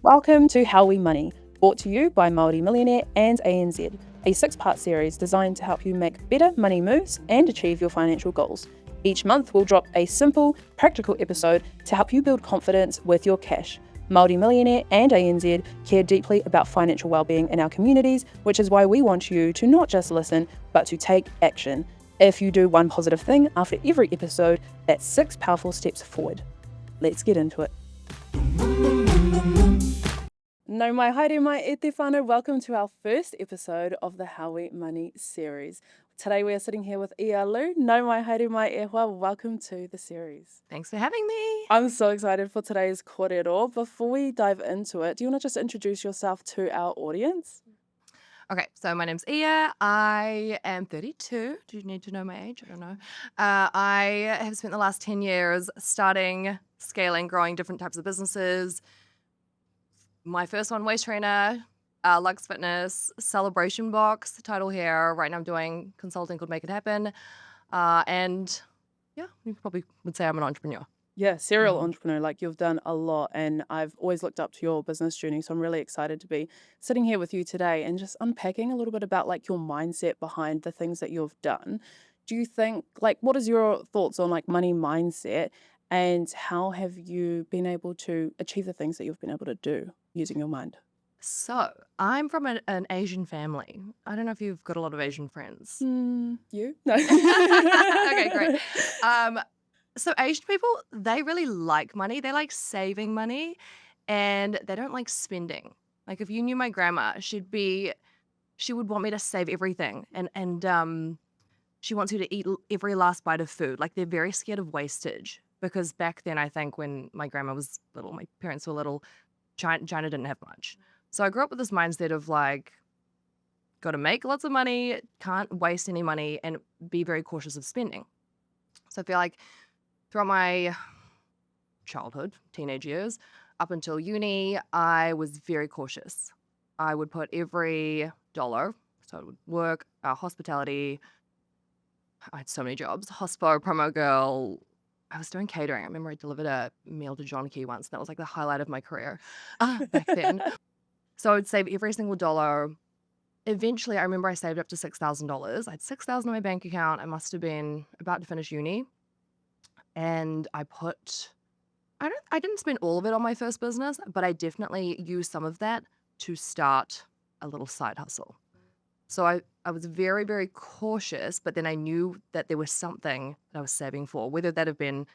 Welcome to How We Money, brought to you by Māori Millionaire and ANZ, a 6-part series designed to help you make better money moves and achieve your financial goals. Each month we'll drop a simple, practical episode to help you build confidence with your cash. Māori Millionaire and ANZ care deeply about financial wellbeing in our communities, which is why we want you to not just listen, but to take action. If you do one positive thing after every episode, that's 6 powerful steps forward. Let's get into it. No mai haere mai e te whānau. Welcome to our first episode of the How We Money series. Today we are sitting here with Iyia Liu. No mai haere mai e hoa. Welcome to the series. Thanks for having me. I'm so excited for today's kōrero. Before we dive into it, do you want to just introduce yourself to our audience? Okay, so my name's Iyia. I am 32. Do you need to know my age? I don't know. I have spent the last 10 years starting, scaling, growing different types of businesses. My first one, Waist Trainer, Lux Fitness, Celebration Box, Title Hair. Right now I'm doing consulting called Make It Happen. And yeah, you probably would say I'm an entrepreneur. Yeah, serial entrepreneur, like you've done a lot, and I've always looked up to your business journey, so I'm really excited to be sitting here with you today and just unpacking a little bit about like your mindset behind the things that you've done. Do you think, like, what is your thoughts on like money mindset, and how have you been able to achieve the things that you've been able to do using your mind? So I'm from an Asian family. I don't know if you've got a lot of Asian friends. You? No. Okay, great. So Asian people, they really like money. They like saving money, and they don't like spending. Like if you knew my grandma, she would want me to save everything, and she wants you to eat every last bite of food. Like they're very scared of wastage because back then, I think when my grandma was little, my parents were little, China didn't have much. So I grew up with this mindset of like, got to make lots of money, can't waste any money, and be very cautious of spending. So I feel like throughout my childhood, teenage years, up until uni, I was very cautious. I would put every dollar, so it would work, hospitality. I had so many jobs, hospo, promo girl. I was doing catering. I remember I delivered a meal to John Key once. That was like the highlight of my career back then. So I would save every single dollar. Eventually, I remember I saved up to $6,000. I had $6,000 in my bank account. I must have been about to finish uni. And I didn't spend all of it on my first business, but I definitely used some of that to start a little side hustle. So I was very, very cautious, but then I knew that there was something that I was saving for, whether that have been,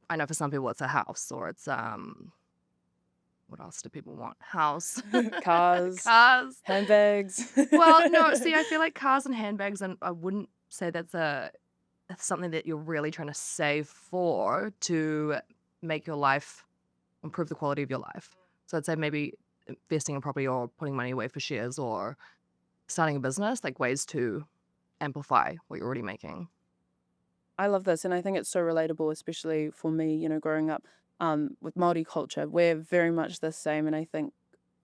I know for some people it's a house or it's, what else do people want? House. Cars, Cars. handbags. Well, no, see, I feel like cars and handbags, and I wouldn't say that's something that you're really trying to save for to make your life, improve the quality of your life. So I'd say maybe investing in property or putting money away for shares or starting a business, like ways to amplify what you're already making. I love this, and I think it's so relatable, especially for me, growing up with Māori culture. We're very much the same, and I think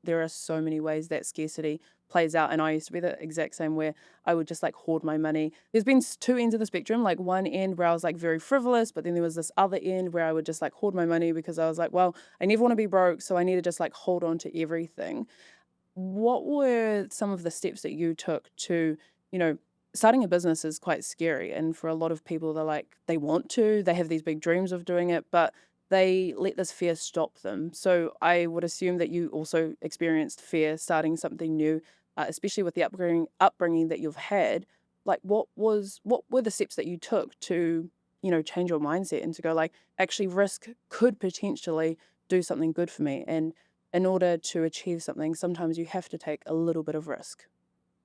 there are so many ways that scarcity plays out, and I used to be the exact same, where I would just like hoard my money. There's been two ends of the spectrum, like one end where I was like very frivolous, but then there was this other end where I would just like hoard my money because I was like, well, I never want to be broke, so I need to just like hold on to everything. What were some of the steps that you took to, starting a business is quite scary. And for a lot of people, they want to, they have these big dreams of doing it, but they let this fear stop them. So I would assume that you also experienced fear starting something new, especially with the upbringing that you've had. Like what were the steps that you took to, change your mindset and to go like, actually risk could potentially do something good for me. And in order to achieve something, sometimes you have to take a little bit of risk.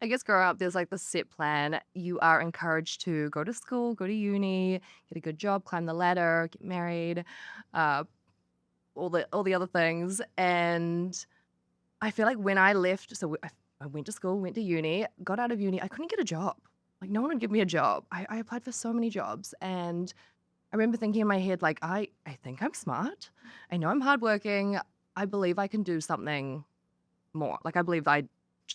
I guess growing up, there's like the set plan. You are encouraged to go to school, go to uni, get a good job, climb the ladder, get married, uh, all the other things. And I feel like when I left, so I went to school, went to uni, got out of uni, I couldn't get a job. Like no one would give me a job. I applied for so many jobs, and I remember thinking in my head, like, I think I'm smart. I know I'm hardworking. I believe I can do something more. Like I believe I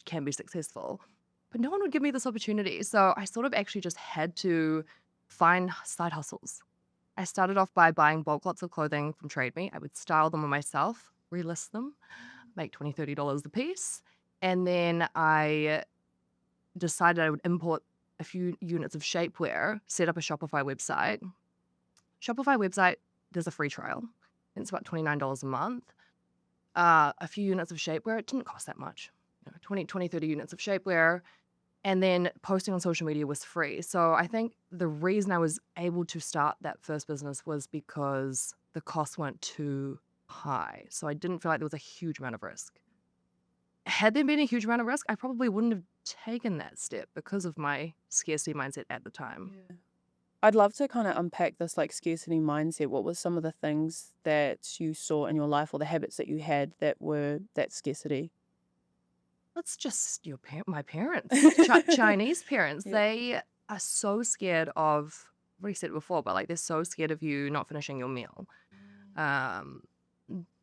can be successful. But no one would give me this opportunity. So I sort of actually just had to find side hustles. I started off by buying bulk lots of clothing from Trade Me. I would style them on myself, relist them. make $20, $30 a piece. And then I decided I would import a few units of shapewear, set up a Shopify website. Shopify website, there's a free trial. And it's about $29 a month. A few units of shapewear, it didn't cost that much. 20, 30 units of shapewear. And then posting on social media was free. So I think the reason I was able to start that first business was because the costs weren't too high. So I didn't feel like there was a huge amount of risk. Had there been a huge amount of risk, I probably wouldn't have taken that step because of my scarcity mindset at the time. Yeah. I'd love to kind of unpack this like scarcity mindset. What was some of the things that you saw in your life or the habits that you had that were that scarcity? That's just my parents, Chinese parents. Yeah. They are so scared of, I've already said it before, but like they're so scared of you not finishing your meal. Um,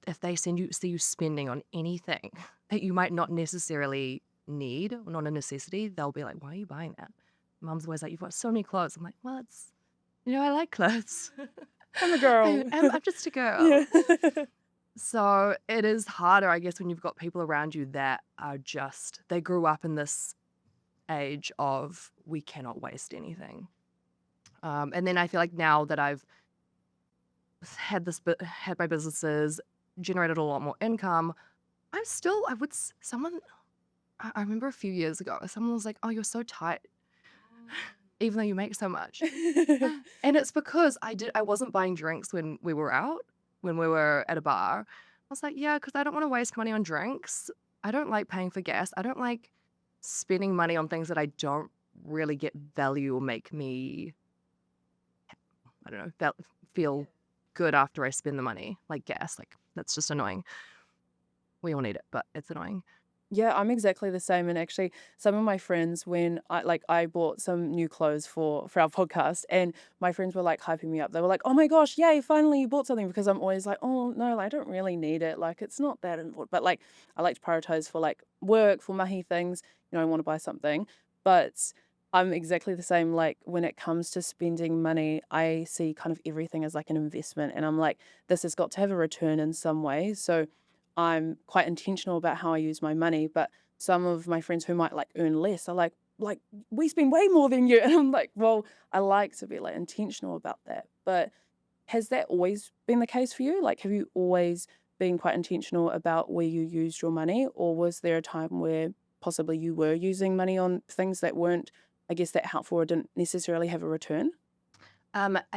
if they see you spending on anything that you might not necessarily need or not a necessity, they'll be like, "Why are you buying that?" Mum's always like, "You've got so many clothes." I'm like, "Well, I like clothes. I'm a girl. I'm just a girl." Yeah. So it is harder, I guess, when you've got people around you that are they grew up in this age of we cannot waste anything. And then I feel like now that I've had my businesses, generated a lot more income, I would, I remember a few years ago, someone was like, "Oh, you're so tight, even though you make so much." And it's because I wasn't buying drinks when we were out, when we were at a bar. I was like, yeah, because I don't want to waste money on drinks. I don't like paying for gas. I don't like spending money on things that I don't really get value or make me, I don't know, feel good after I spend the money, like gas. Like, that's just annoying. We all need it, but it's annoying. Yeah, I'm exactly the same. And actually, some of my friends, when I bought some new clothes for our podcast, and my friends were like hyping me up. They were like, "Oh my gosh, yay! Finally, you bought something." Because I'm always like, "Oh no, I don't really need it. Like, it's not that important." But like, I like to prioritize for like work, for mahi things. I want to buy something, but I'm exactly the same. Like when it comes to spending money, I see kind of everything as like an investment, and I'm like, this has got to have a return in some way. So I'm quite intentional about how I use my money, but some of my friends who might like earn less are like we spend way more than you. And I'm like, well, I like to be like intentional about that. But has that always been the case for you? Like, have you always been quite intentional about where you used your money? Or was there a time where possibly you were using money on things that weren't, I guess, that helpful or didn't necessarily have a return? I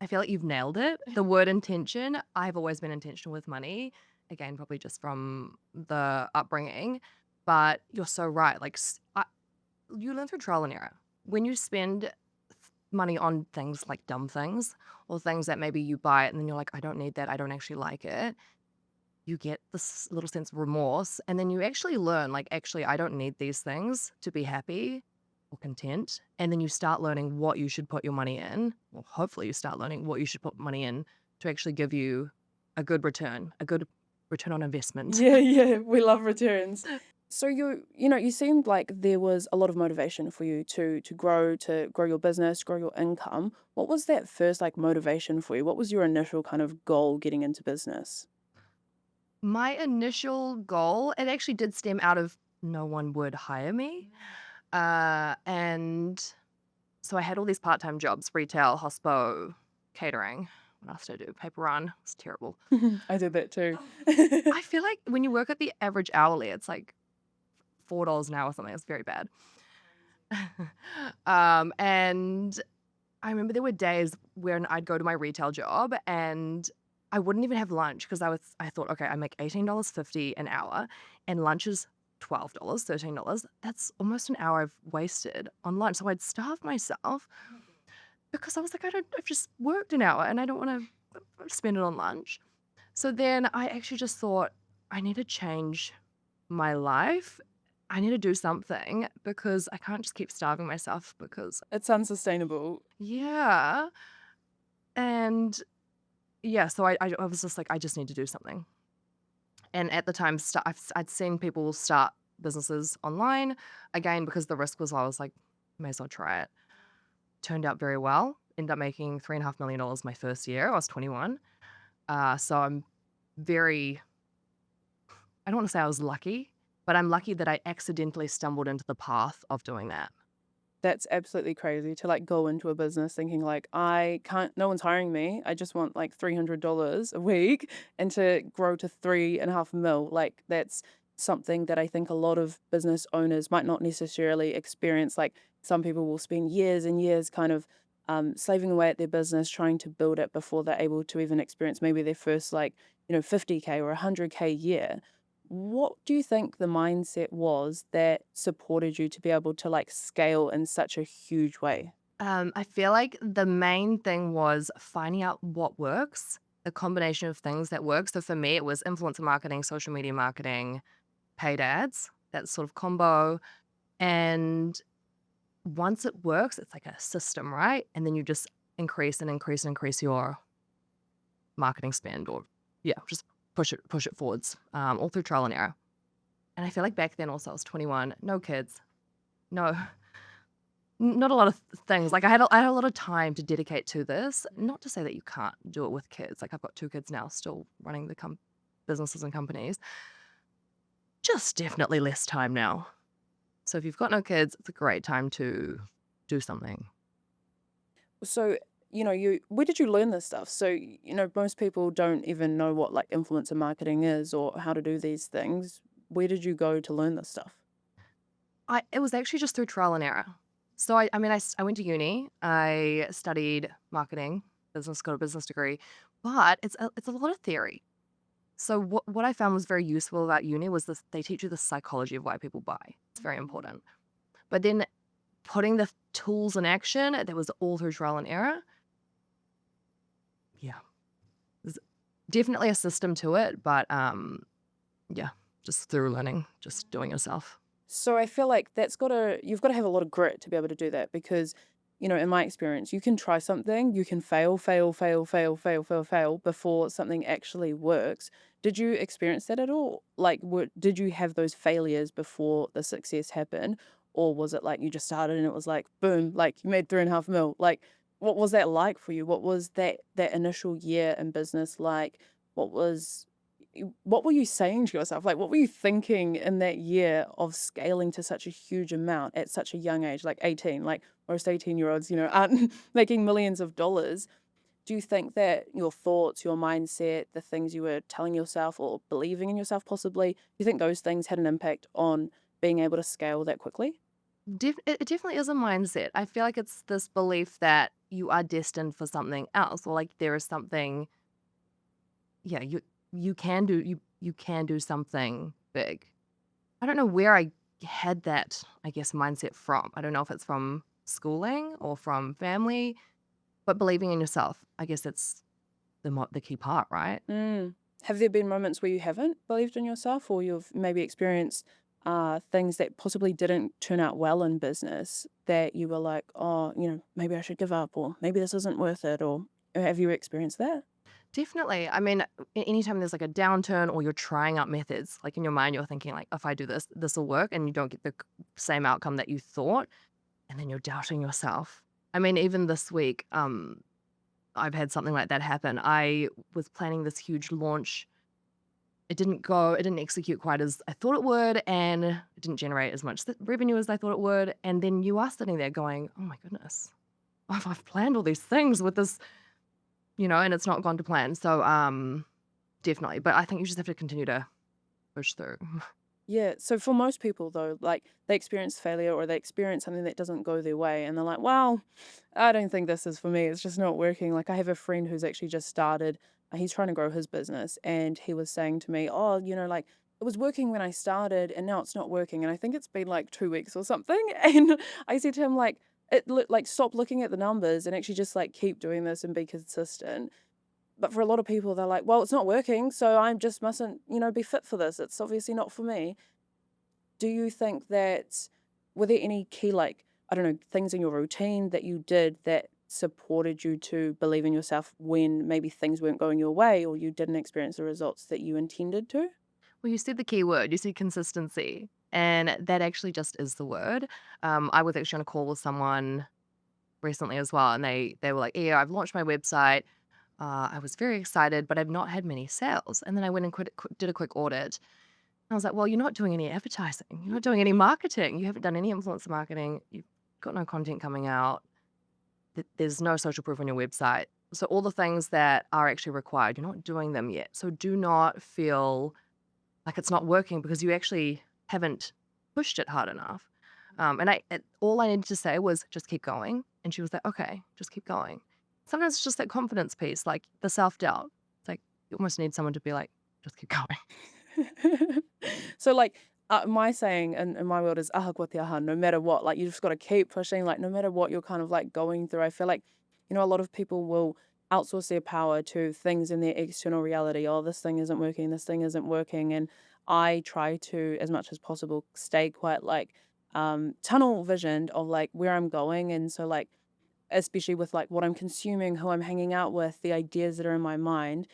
feel like you've nailed it. The word intention. I've always been intentional with money. Again, probably just from the upbringing. But you're so right. Like, you learn through trial and error. When you spend money on things like dumb things or things that maybe you buy it and then you're like, I don't need that. I don't actually like it. You get this little sense of remorse. And then you actually learn, like, actually, I don't need these things to be happy or content. And then you start learning what you should put your money in. Well, hopefully, you start learning what you should put money in to actually give you a good return on investment. Yeah, yeah, we love returns. So you seemed like there was a lot of motivation for you to grow your business, grow your income. What was that first like motivation for you? What was your initial kind of goal getting into business? My initial goal, it actually did stem out of no one would hire me. And so I had all these part-time jobs, retail, hospo, catering. What else did I do? Paper run. It's terrible. I did that too. I feel like when you work at the average hourly, it's like $4 an hour or something. It's very bad. And I remember there were days when I'd go to my retail job and I wouldn't even have lunch because I thought, okay, I make $18.50 an hour and lunch is $12, $13. That's almost an hour I've wasted on lunch. So I'd starve myself because I was like, I've just worked an hour and I don't want to spend it on lunch. So then I actually just thought, I need to change my life. I need to do something because I can't just keep starving myself because, It's unsustainable. yeah. And yeah, so I was just like, I just need to do something. And at the time, I'd seen people start businesses online again because the risk was low. I was like, may as well try it. Turned out very well. Ended up making $3.5 million my first year. I was 21. So I'm very I don't want to say I was lucky, but I'm lucky that I accidentally stumbled into the path of doing that. That's absolutely crazy to, like, go into a business thinking, like, "I can't no one's hiring me. I just want, like, $300 a week," and to grow to 3.5 mil. Like, that's something that I think a lot of business owners might not necessarily experience. Like, some people will spend years and years kind of, slaving away at their business, trying to build it before they're able to even experience maybe their first, like, 50K or 100K year. What do you think the mindset was that supported you to be able to, like, scale in such a huge way? I feel like the main thing was finding out what works, a combination of things that work. So for me, it was influencer marketing, social media marketing, paid ads, that sort of combo. And once it works, it's like a system, right? And then you just increase and increase and increase your marketing spend, or yeah, just push it forwards, all through trial and error. And I feel like back then also I was 21, no kids, no, not a lot of things. Like I had a lot of time to dedicate to this. Not to say that you can't do it with kids. Like I've got 2 kids now, still running the businesses and companies. Just definitely less time now. So if you've got no kids, it's a great time to do something. So, you where did you learn this stuff? So, most people don't even know what, like, influencer marketing is or how to do these things. Where did you go to learn this stuff? It was actually just through trial and error. So I mean, I went to uni. I studied marketing, business, got a business degree, but it's a lot of theory. So what I found was very useful about uni was this: they teach you the psychology of why people buy. It's very important. But then putting the tools in action, that was all through trial and error. Yeah, there's definitely a system to it, but yeah, just through learning, just doing yourself. So I feel like you've gotta have a lot of grit to be able to do that because, in my experience, you can try something, you can fail, fail, fail, fail, fail, fail, fail before something actually works. Did you experience that at all? Like, did you have those failures before the success happened? Or was it like you just started and it was like, boom, like you made 3.5 mil? Like, what was that like for you? What was that initial year in business like? What was what were you saying to yourself? Like, what were you thinking in that year of scaling to such a huge amount at such a young age, like 18? Like, most 18-year-olds, aren't making millions of dollars. Do you think that your thoughts, your mindset, the things you were telling yourself or believing in yourself possibly, do you think those things had an impact on being able to scale that quickly? It definitely is a mindset. I feel like it's this belief that you are destined for something else, or like there is something. Yeah, you can do something big. I don't know where I had that, I guess, mindset from. I don't know if it's from schooling or from family, but believing in yourself, I guess that's the key part, right? Mm. Have there been moments where you haven't believed in yourself or you've maybe experienced things that possibly didn't turn out well in business that you were like, oh, maybe I should give up or maybe this isn't worth it? Or have you experienced that? Definitely. I mean, anytime there's like a downturn or you're trying out methods, like in your mind, you're thinking like, if I do this, this will work, and you don't get the same outcome that you thought, and then you're doubting yourself. I mean, even this week, I've had something like that happen. I was planning this huge launch. It didn't execute quite as I thought it would, and it didn't generate as much revenue as I thought it would. And then you are sitting there going, oh my goodness, I've planned all these things with this, and it's not gone to plan. So, definitely. But I think you just have to continue to push through. Yeah. So for most people though, like they experience failure or they experience something that doesn't go their way and they're like, well, I don't think this is for me. It's just not working. Like I have a friend who's actually just started, he's trying to grow his business and he was saying to me, oh, like it was working when I started and now it's not working. And I think it's been like 2 weeks or something. And I said to him, like, like stop looking at the numbers and actually just like keep doing this and be consistent. But for a lot of people, they're like, well, it's not working, so I just mustn't, be fit for this. It's obviously not for me. Do you think that were there any key, like, I don't know, things in your routine that you did that supported you to believe in yourself when maybe things weren't going your way or you didn't experience the results that you intended to? Well, you said the key word. You said consistency, and that actually just is the word. I was actually on a call with someone recently as well, and they were like, "Yeah, I've launched my website. I was very excited, but I've not had many sales." And then I went and did a quick audit, I was like, "Well, you're not doing any advertising. You're not doing any marketing. You haven't done any influencer marketing. You've got no content coming out. There's no social proof on your website. So all the things that are actually required, you're not doing them yet. So do not feel like it's not working because you actually haven't pushed it hard enough." All I needed to say was just keep going. And she was like, okay, just keep going. Sometimes it's just that confidence piece, like the self doubt. It's like you almost need someone to be like, just keep going. So, like, my saying in my world is aha ko te aha, no matter what. Like, you just got to keep pushing, like, no matter what you're kind of like going through. I feel like, a lot of people will outsource their power to things in their external reality. Oh, this thing isn't working, this thing isn't working. And I try to, as much as possible, stay quite like tunnel visioned of like where I'm going. And so, like, especially with like what I'm consuming, who I'm hanging out with, the ideas that are in my mind.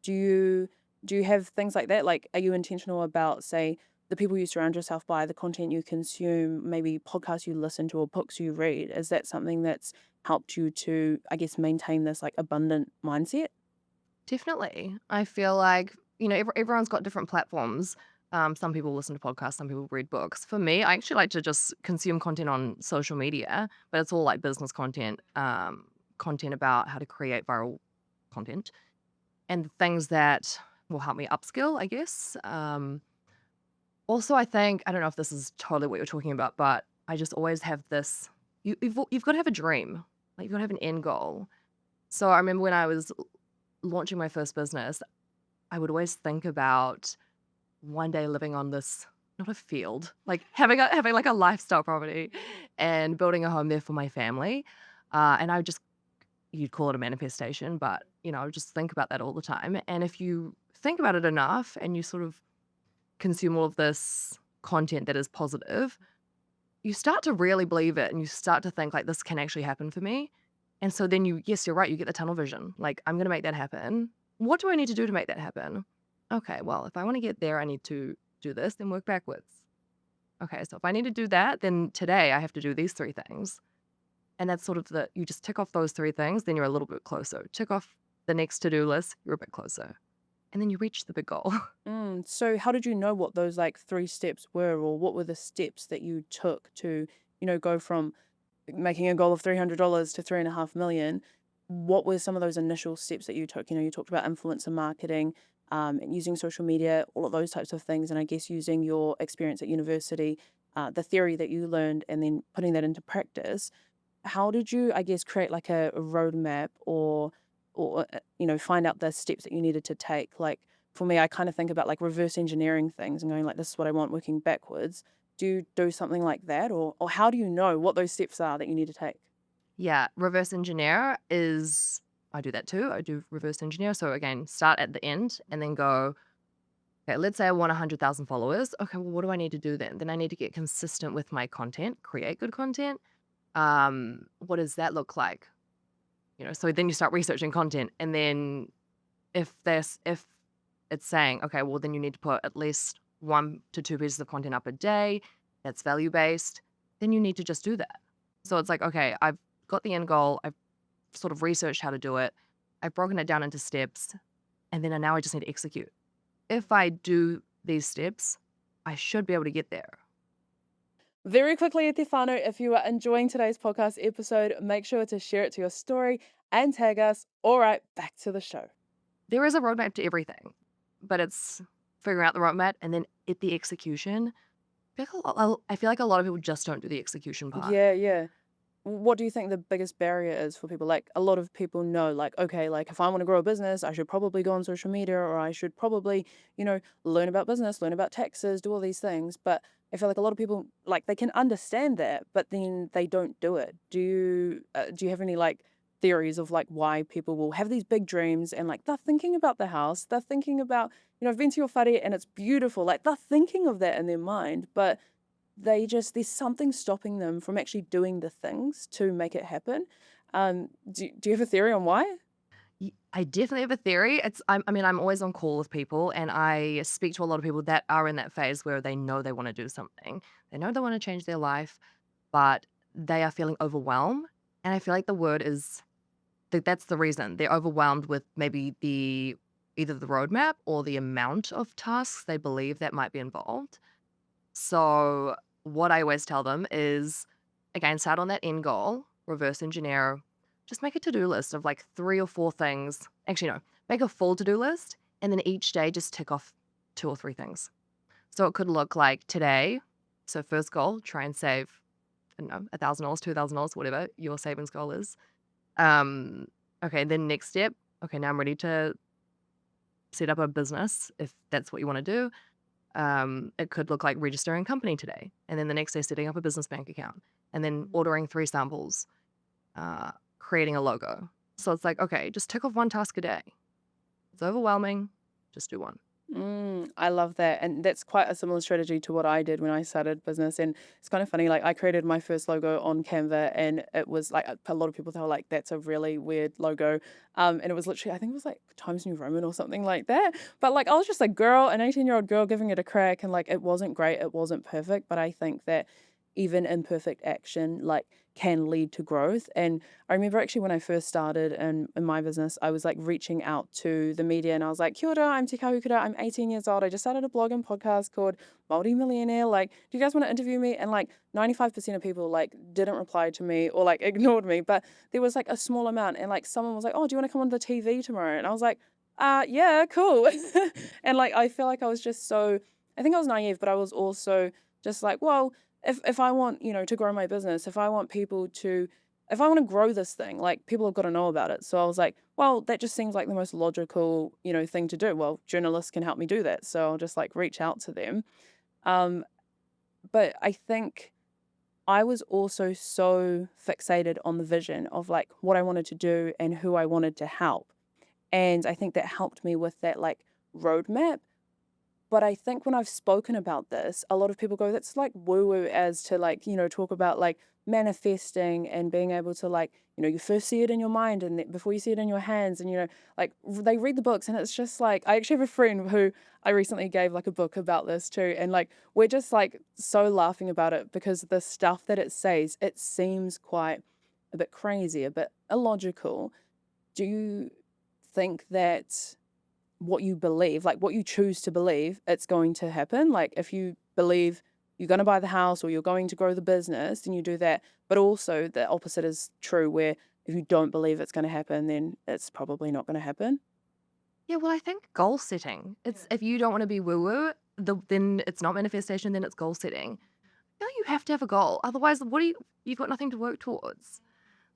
Do you do you have things like that? Like, are you intentional about, say, the people you surround yourself by, the content you consume, maybe podcasts you listen to or books you read? Is that something that's helped you to, I guess, maintain this like abundant mindset? Definitely. I feel like, everyone's got different platforms. Some people listen to podcasts, some people read books. For me, I actually like to just consume content on social media, but it's all like business content, content about how to create viral content and things that will help me upskill, I guess. Also, I think, I don't know if this is totally what you're talking about, but I just always have this. You've got to have a dream, like you've got to have an end goal. So I remember when I was launching my first business, I would always think about one day living on this, not a field, like having like a lifestyle property and building a home there for my family. And I would just, you'd call it a manifestation, but I would just think about that all the time. And if you think about it enough and you sort of consume all of this content that is positive, you start to really believe it and you start to think like this can actually happen for me. And so then yes, you're right, you get the tunnel vision. Like, I'm going to make that happen. What do I need to do to make that happen? Okay, well, if I want to get there, I need to do this, then work backwards. Okay, so if I need to do that, then today I have to do these three things. And that's sort of you just tick off those three things, then you're a little bit closer. Tick off the next to do list, you're a bit closer. And then you reach the big goal. So how did you know what those like three steps were, or what were the steps that you took to, go from making a goal of $300 to 3.5 million? What were some of those initial steps that you took? You talked about influencer marketing, and using social media, all of those types of things, and I guess using your experience at university, the theory that you learned, and then putting that into practice. How did you, I guess, create like a roadmap, or find out the steps that you needed to take? Like, for me, I kind of think about like reverse engineering things and going like, this is what I want, working backwards. Do you do something like that, or how do you know what those steps are that you need to take? Yeah, reverse engineer is, I do that too. I do reverse engineer. So again, start at the end and then go, okay, let's say I want 100,000 followers. Okay, well, what do I need to do then? Then I need to get consistent with my content, create good content. What does that look like? So then you start researching content. And then if it's saying, okay, well, then you need to put at least 1 to 2 pieces of content up a day, that's value based, then you need to just do that. So it's like, okay, I've got the end goal. I've sort of researched how to do it. I've broken it down into steps. And then now I just need to execute. If I do these steps, I should be able to get there. Very quickly, Te whānau, if you are enjoying today's podcast episode, make sure to share it to your story and tag us. All right, back to the show. There is a roadmap to everything, but it's figuring out the roadmap and then at the execution. I feel like a lot of people just don't do the execution part. Yeah, yeah. What do you think the biggest barrier is for people? Like, a lot of people know, like, okay, like if I want to grow a business, I should probably go on social media, or I should probably, learn about business, learn about taxes, do all these things. But I feel like a lot of people, like, they can understand that, but then they don't do it. Do you have any like theories of like why people will have these big dreams, and like they're thinking about the house, they're thinking about, I've been to your whare and it's beautiful, like they're thinking of that in their mind, but there's something stopping them from actually doing the things to make it happen. Do you have a theory on why? I definitely have a theory. I'm always on call with people and I speak to a lot of people that are in that phase where they know they want to do something. They know they want to change their life, but they are feeling overwhelmed. And I feel like the word is that's the reason. They're overwhelmed with maybe the either the roadmap or the amount of tasks they believe that might be involved. So, what I always tell them is, again, start on that end goal, reverse engineer, just make a to do list of like 3 or 4 things. Actually, no, make a full to do list, and then each day just tick off 2 or 3 things. So, it could look like today. So, first goal, try and save, I don't know, $1,000, $2,000, whatever your savings goal is. Um, okay, then next step, okay, now I'm ready to set up a business if that's what you want to do. It could look like registering a company today, and then the next day setting up a business bank account, and then ordering 3 samples, uh, creating a logo. So it's like, okay, just tick off one task a day. It's overwhelming. Just do one. I love that. And that's quite a similar strategy to what I did when I started business. And it's kind of funny, like I created my first logo on Canva and it was like a lot of people thought like that's a really weird logo. And it was literally, I think it was like Times New Roman or something like that. But like I was just a girl, an 18-year-old girl giving it a crack and like it wasn't great, it wasn't perfect, but I think that even imperfect action like can lead to growth. And I remember actually when I first started in my business, I was like reaching out to the media and I was like, Kia ora, I'm Te Kahukura, I'm 18 years old. I just started a blog and podcast called Multi-Millionaire. Like, do you guys want to interview me? And like 95% of people like didn't reply to me or like ignored me. But there was like a small amount and like someone was like, oh, do you want to come on the TV tomorrow? And I was like, yeah, cool. And like I feel like I was just so, I think I was naive, but I was also just like, well, if I want, to grow my business, if I want people to if I want to grow this thing, like people have got to know about it. So I was like, well, that just seems like the most logical, thing to do. Well, journalists can help me do that. So I'll just like reach out to them. Um, but I think I was also so fixated on the vision of like what I wanted to do and who I wanted to help. And I think that helped me with that like roadmap. But I think when I've spoken about this, a lot of people go, that's like woo woo as to like, talk about like manifesting and being able to like, you first see it in your mind and before you see it in your hands. And, like they read the books and it's just like, I actually have a friend who I recently gave like a book about this too. And like, we're just like so laughing about it because the stuff that it says, it seems quite a bit crazy, a bit illogical. Do you think that what you believe, like what you choose to believe, it's going to happen? Like if you believe you're going to buy the house or you're going to grow the business, then you do that. But also the opposite is true, where if you don't believe it's going to happen, then it's probably not going to happen. Yeah, well, I think goal setting. It's if you don't want to be woo woo, then it's not manifestation. Then it's goal setting. I feel like you have to have a goal. Otherwise, what do you've got nothing to work towards.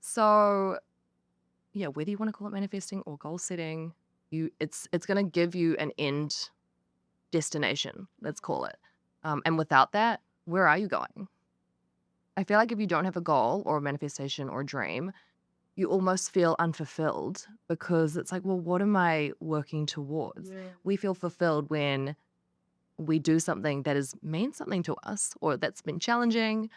So yeah, whether you want to call it manifesting or goal setting, it's going to give you an end destination, let's call it. And without that, where are you going? I feel like if you don't have a goal or a manifestation or a dream, you almost feel unfulfilled because it's like, well, what am I working towards? Yeah. We feel fulfilled when we do something that is means something to us or that's been challenging.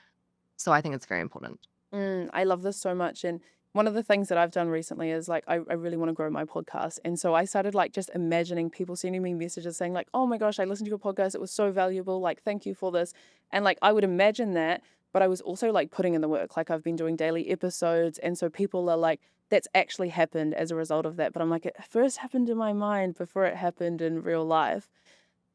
So I think it's very important. I love this so much. And one of the things that I've done recently is like, I really want to grow my podcast. And so I started like just imagining people sending me messages saying like, oh my gosh, I listened to your podcast. It was so valuable. Like, thank you for this. And like, I would imagine that, but I was also like putting in the work. Like I've been doing daily episodes. And so people are like, that's actually happened as a result of that. But I'm like, it first happened in my mind before it happened in real life.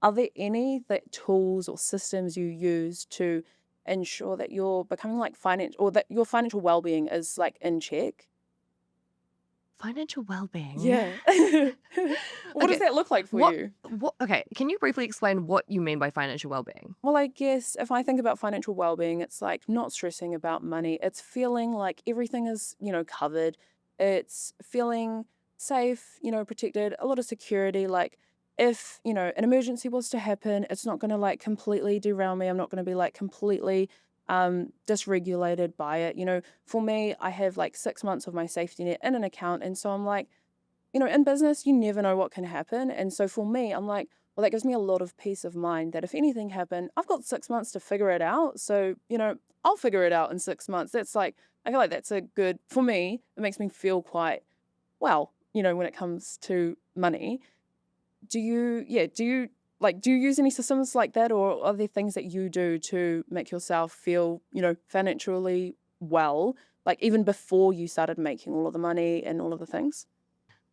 Are there any that tools or systems you use to ensure that you're becoming like financial or that your financial well-being is like in check? Financial well-being. Yeah. What does Okay. that look like for What you? what okay, can you briefly explain what you mean by financial well-being? Well, I guess if I think about financial well-being, it's like not stressing about money. It's feeling like everything is, covered. It's feeling safe, protected, a lot of security. Like if, an emergency was to happen, it's not going to like completely derail me. I'm not going to be like completely dysregulated by it. For me, I have like 6 months of my safety net in an account. And so I'm like, in business, you never know what can happen. And so for me, I'm like, well, that gives me a lot of peace of mind that if anything happened, I've got 6 months to figure it out. So, I'll figure it out in 6 months. That's like, I feel like that's a good, for me, it makes me feel quite well, when it comes to money. Do you use any systems like that, or are there things that you do to make yourself feel, financially well, like even before you started making all of the money and all of the things?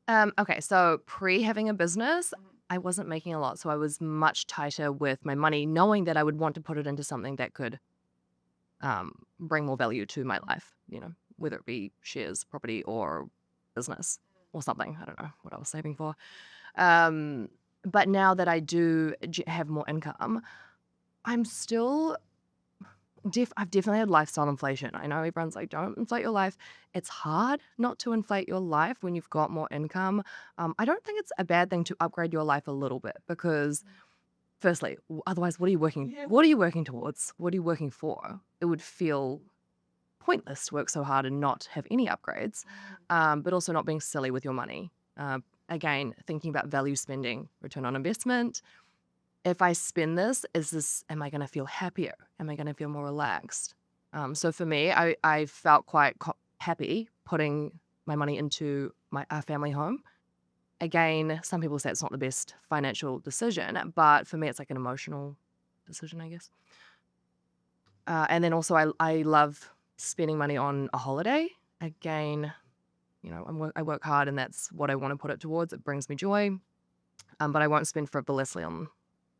Okay, so pre having a business, I wasn't making a lot, so I was much tighter with my money, knowing that I would want to put it into something that could bring more value to my life, whether it be shares, property, or business or something. I don't know what I was saving for. Um, but now that I do have more income, I'm still I've definitely had lifestyle inflation. I know everyone's like, don't inflate your life. It's hard not to inflate your life when you've got more income. I don't think it's a bad thing to upgrade your life a little bit because, firstly, otherwise, what are you working towards? What are you working for? It would feel pointless to work so hard and not have any upgrades, but also not being silly with your money. Again, thinking about value spending, return on investment. If I spend this, am I going to feel happier? Am I going to feel more relaxed? So for me, I felt quite happy putting my money into our family home. Again, some people say it's not the best financial decision, but for me, it's like an emotional decision, I guess. And then also, I love spending money on a holiday. Again, I work hard, and that's what I want to put it towards. It brings me joy, but I won't spend frivolously on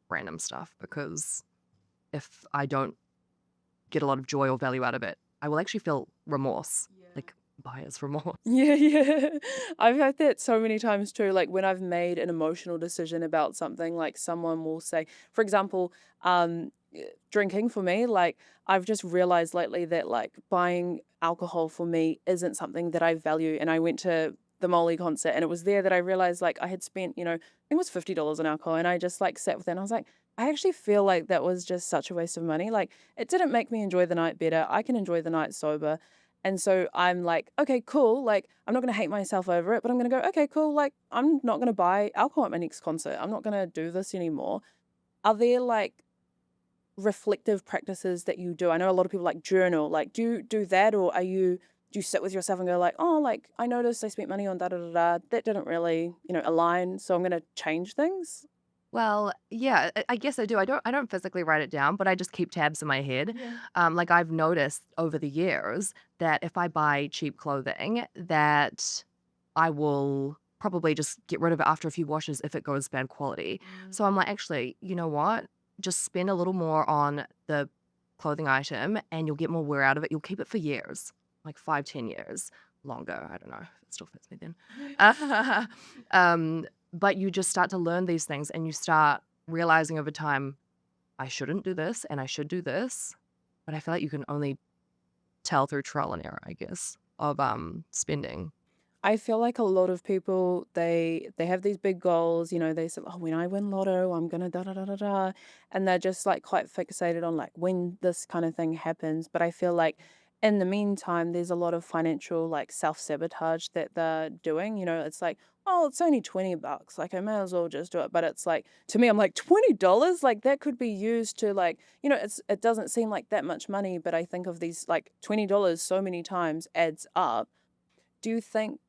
random stuff because if I don't get a lot of joy or value out of it, I will actually feel remorse, like buyer's remorse. Yeah, yeah. I've had that so many times too. Like when I've made an emotional decision about something, like someone will say, for example, drinking for me, like I've just realized lately that like buying alcohol for me isn't something that I value. And I went to the Molly concert and it was there that I realized like I had spent, I think it was $50 on alcohol and I just like sat with it and I was like, I actually feel like that was just such a waste of money. Like it didn't make me enjoy the night better. I can enjoy the night sober. And so I'm like, okay, cool. Like, I'm not going to hate myself over it, but I'm going to go, okay, cool. Like, I'm not going to buy alcohol at my next concert. I'm not going to do this anymore. Are there like reflective practices that you do? I know a lot of people like journal. Like, do you do that, or do you sit with yourself and go like, oh, like I noticed I spent money on da da da da. That didn't really, align. So I'm going to change things. Well, yeah, I guess I do. I don't physically write it down, but I just keep tabs in my head. Yeah. Like I've noticed over the years that if I buy cheap clothing, that I will probably just get rid of it after a few washes if it goes bad quality. So I'm like, actually, you know what? Just spend a little more on the clothing item and you'll get more wear out of it. You'll keep it for years, like 5, 10 years longer. I don't know if it still fits me then. um, but you just start to learn these things and you start realizing over time, I shouldn't do this and I should do this. But I feel like you can only tell through trial and error, I guess, of spending. I feel like a lot of people they have these big goals, they say, "Oh, when I win lotto, I'm gonna da da da da da," and they're just like quite fixated on like when this kind of thing happens. But I feel like in the meantime, there's a lot of financial like self-sabotage that they're doing. It's like, oh, it's only $20. Like I may as well just do it. But it's like to me, I'm like $20, like that could be used to like, it doesn't seem like that much money, but I think of these like $20 so many times adds up. Do you think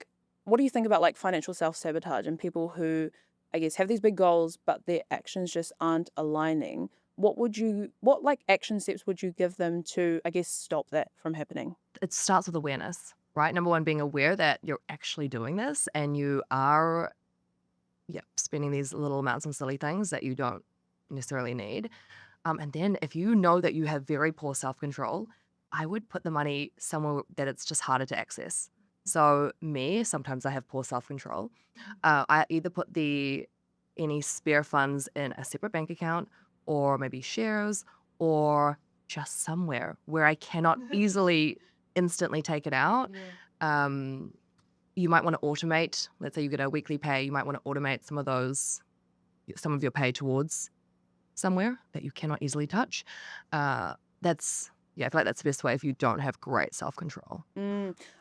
what do you think about like financial self-sabotage and people who I guess have these big goals but their actions just aren't aligning? What like action steps would you give them to I guess stop that from happening? It starts with awareness, right? Number one, being aware that you're actually doing this and you are, yeah, spending these little amounts on silly things that you don't necessarily need. And then if you know that you have very poor self-control, I would put the money somewhere that it's just harder to access. So me, sometimes I have poor self-control. I either put the any spare funds in a separate bank account or maybe shares or just somewhere where I cannot easily instantly take it out. Yeah. Um, you might want to automate. Let's say you get a weekly pay, you might want to automate some of your pay towards somewhere that you cannot easily touch. That's yeah, I feel like that's the best way if you don't have great self-control.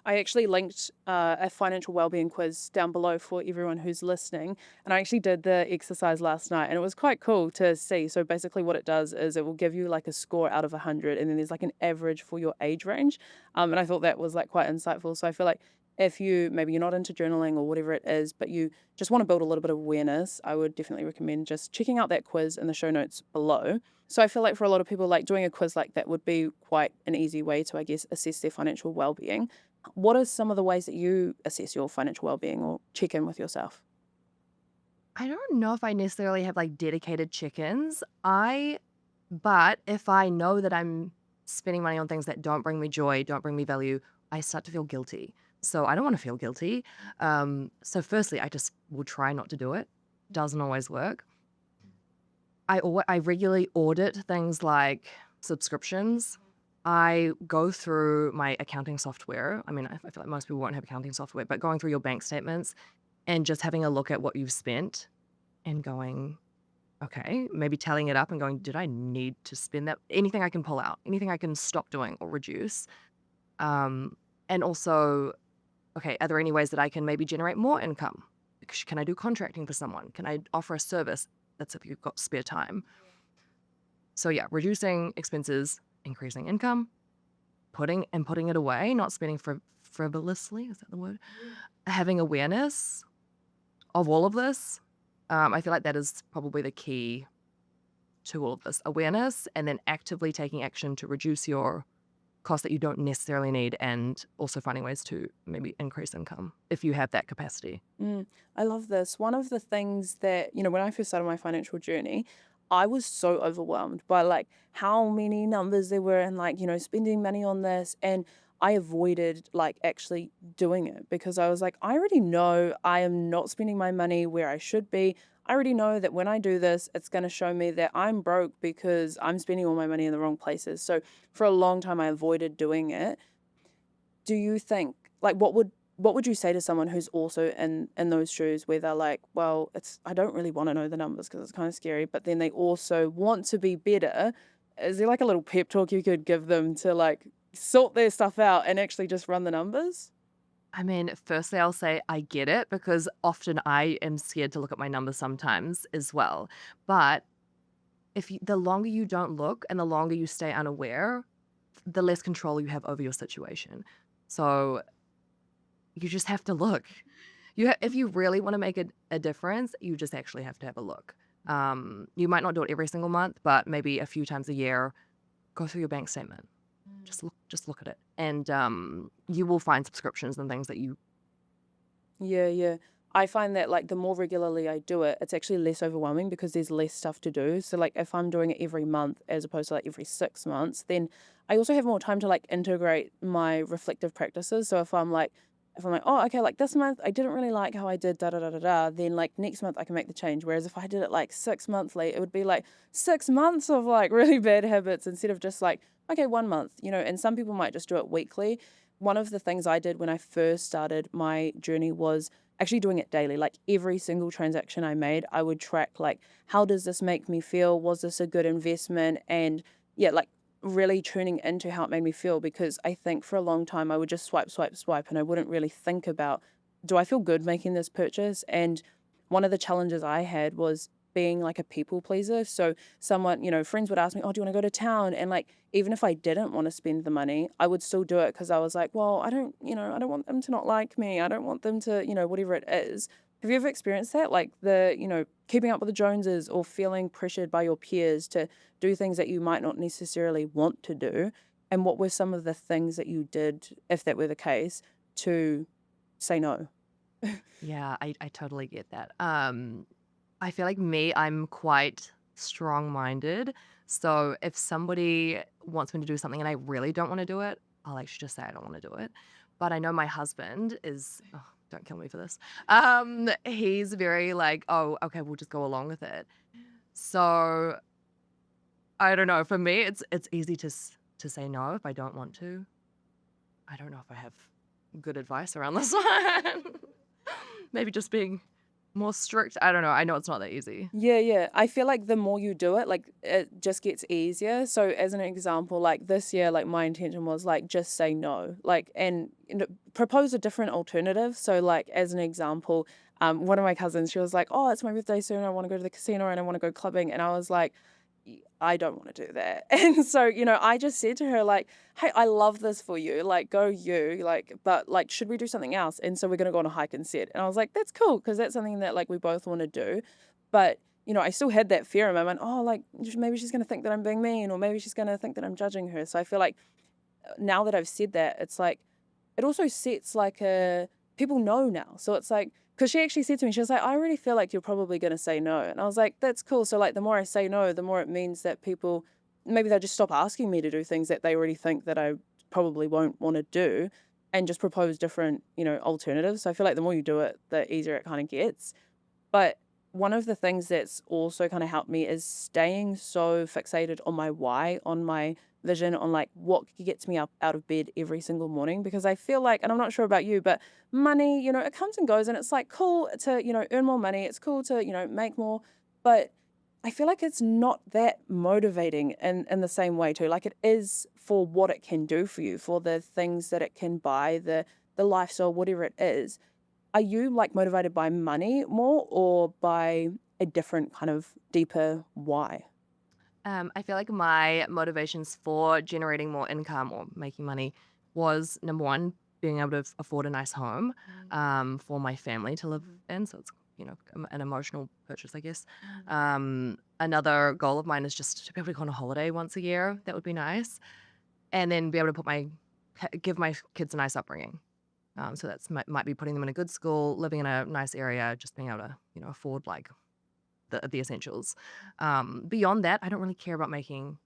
I actually linked a financial wellbeing quiz down below for everyone who's listening. And I actually did the exercise last night and it was quite cool to see. So basically, what it does is it will give you like a score out of 100 and then there's like an average for your age range. And I thought that was like quite insightful. So I feel like if maybe you're not into journaling or whatever it is, but you just want to build a little bit of awareness, I would definitely recommend just checking out that quiz in the show notes below. So I feel like for a lot of people, like doing a quiz like that would be quite an easy way to, I guess, assess their financial well-being. What are some of the ways that you assess your financial well-being or check in with yourself? I don't know if I necessarily have like dedicated chickens. But if I know that I'm spending money on things that don't bring me joy, don't bring me value, I start to feel guilty. So I don't want to feel guilty. So firstly, I just will try not to do it. Doesn't always work. I regularly audit things like subscriptions. I go through my accounting software. I mean, I feel like most people won't have accounting software, but going through your bank statements and just having a look at what you've spent and going, okay, maybe tallying it up and going, did I need to spend that? Anything I can pull out, anything I can stop doing or reduce. Um, and also, okay, are there any ways that I can maybe generate more income? Can I do contracting for someone? Can I offer a service? That's if you've got spare time. So yeah, reducing expenses, increasing income, putting it away, not spending frivolously. Is that the word? Having awareness of all of this. I feel like that is probably the key to all of this awareness, and then actively taking action to reduce your costs that you don't necessarily need, and also finding ways to maybe increase income if you have that capacity. I love this. One of the things that, when I first started my financial journey, I was so overwhelmed by like how many numbers there were and like, spending money on this. And I avoided like actually doing it because I was like, I already know I am not spending my money where I should be. I already know that when I do this, it's going to show me that I'm broke because I'm spending all my money in the wrong places. So for a long time, I avoided doing it. Do you think like what would you say to someone who's also in those shoes where they're like, well, it's I don't really want to know the numbers because it's kind of scary, but then they also want to be better? Is there like a little pep talk you could give them to like sort their stuff out and actually just run the numbers? I mean, firstly, I'll say I get it because often I am scared to look at my numbers sometimes as well. But the longer you don't look and the longer you stay unaware, the less control you have over your situation. So you just have to look. If you really want to make a difference, you just actually have to have a look. You might not do it every single month, but maybe a few times a year, go through your bank statement. Just look at it, and you will find subscriptions and things that you. Yeah, yeah. I find that like the more regularly I do it, it's actually less overwhelming because there's less stuff to do. So like if I'm doing it every month as opposed to like every 6 months, then I also have more time to like integrate my reflective practices. So if I'm like, oh, okay, like this month I didn't really like how I did da da da da da, then like next month I can make the change. Whereas if I did it like 6 monthly, it would be like 6 months of like really bad habits instead of just like, okay, 1 month, and some people might just do it weekly. One of the things I did when I first started my journey was actually doing it daily. Like every single transaction I made, I would track like, how does this make me feel? Was this a good investment? And yeah, like really tuning into how it made me feel because I think for a long time I would just swipe, swipe, swipe, and I wouldn't really think about, do I feel good making this purchase? And one of the challenges I had was being like a people pleaser. So someone, friends would ask me, oh, do you want to go to town? And like, even if I didn't want to spend the money, I would still do it because I was like, well, I don't want them to not like me. I don't want them to, whatever it is. Have you ever experienced that? Like keeping up with the Joneses or feeling pressured by your peers to do things that you might not necessarily want to do? And what were some of the things that you did, if that were the case, to say no? Yeah, I totally get that. I feel like I'm quite strong-minded. So if somebody wants me to do something and I really don't want to do it, I'll actually just say I don't want to do it. But I know my husband is, oh, don't kill me for this. He's very like, oh, okay, we'll just go along with it. So I don't know. For me, it's easy to say no if I don't want to. I don't know if I have good advice around this one. Maybe just being more strict. I don't know. I know it's not that easy. Yeah, yeah. I feel like the more you do it, like it just gets easier. So as an example, like this year, like my intention was like just say no, like and propose a different alternative. So like as an example, one of my cousins, she was like, "Oh, it's my birthday soon. I want to go to the casino and I want to go clubbing," and I was like, I don't want to do that." And so, I just said to her, like, hey, I love this for you. Like, go you. Like, but like, should we do something else? And so we're going to go on a hike instead. And I was like, that's cool because that's something that like we both want to do. But, I still had that fear in my mind. Oh, like, maybe she's going to think that I'm being mean or maybe she's going to think that I'm judging her. So I feel like now that I've said that, it's like, it also sets like a people know now. So it's like, because she actually said to me, she was like, I really feel like you're probably going to say no. And I was like, that's cool. So like the more I say no, the more it means that people, maybe they'll just stop asking me to do things that they already think that I probably won't want to do and just propose different, alternatives. So I feel like the more you do it, the easier it kind of gets. But one of the things that's also kind of helped me is staying so fixated on my why, on my vision, on like what gets me up out of bed every single morning. Because I feel like, and I'm not sure about you, but money, it comes and goes and it's like cool to, earn more money. It's cool to, make more. But I feel like it's not that motivating in the same way too. Like it is for what it can do for you, for the things that it can buy, the lifestyle, whatever it is. Are you, like, motivated by money more or by a different kind of deeper why? I feel like my motivations for generating more income or making money was number one, being able to afford a nice home for my family to live in. So it's, an emotional purchase, I guess. Another goal of mine is just to be able to go on a holiday once a year. That would be nice. And then be able to give my kids a nice upbringing. So that's might be putting them in a good school, living in a nice area, just being able to, afford like the essentials. Beyond that, I don't really care about making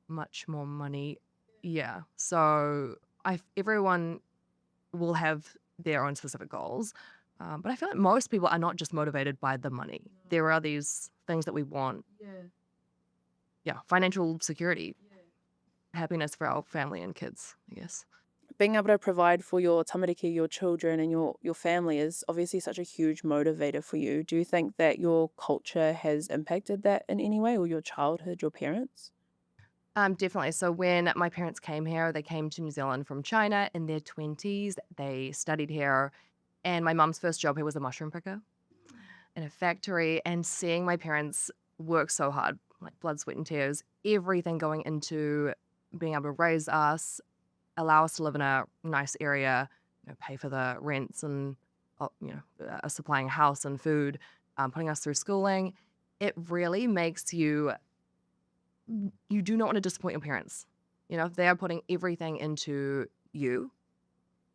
much more money. Yeah. So everyone will have their own specific goals. But I feel like most people are not just motivated by the money. There are these things that we want. Yeah. Financial security, happiness for our family and kids, I guess. Being able to provide for your tamariki, your children, and your family is obviously such a huge motivator for you. Do you think that your culture has impacted that in any way, or your childhood, your parents? Definitely. So when my parents came here, they came to New Zealand from China in their 20s. They studied here, and my mum's first job here was a mushroom picker in a factory. And seeing my parents work so hard, like blood, sweat, and tears, everything going into being able to raise us, allow us to live in a nice area, pay for the rents and supplying a house and food, putting us through schooling. It really makes you do not want to disappoint your parents. If they are putting everything into you,